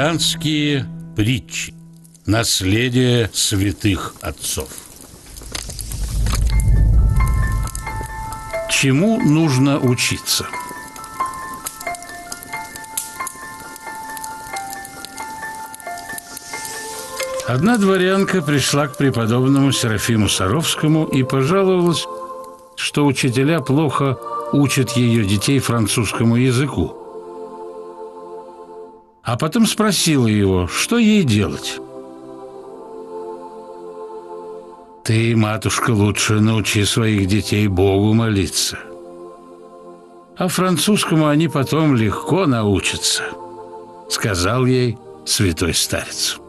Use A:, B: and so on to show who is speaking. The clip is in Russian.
A: Христианские притчи. Наследие святых отцов. Чему нужно учиться? Одна дворянка пришла к преподобному Серафиму Саровскому и пожаловалась, что учителя плохо учат ее детей французскому языку. А потом спросила его, что ей делать. «Ты, матушка, лучше научи своих детей Богу молиться, а французскому они потом легко научатся», — сказал ей святой старец.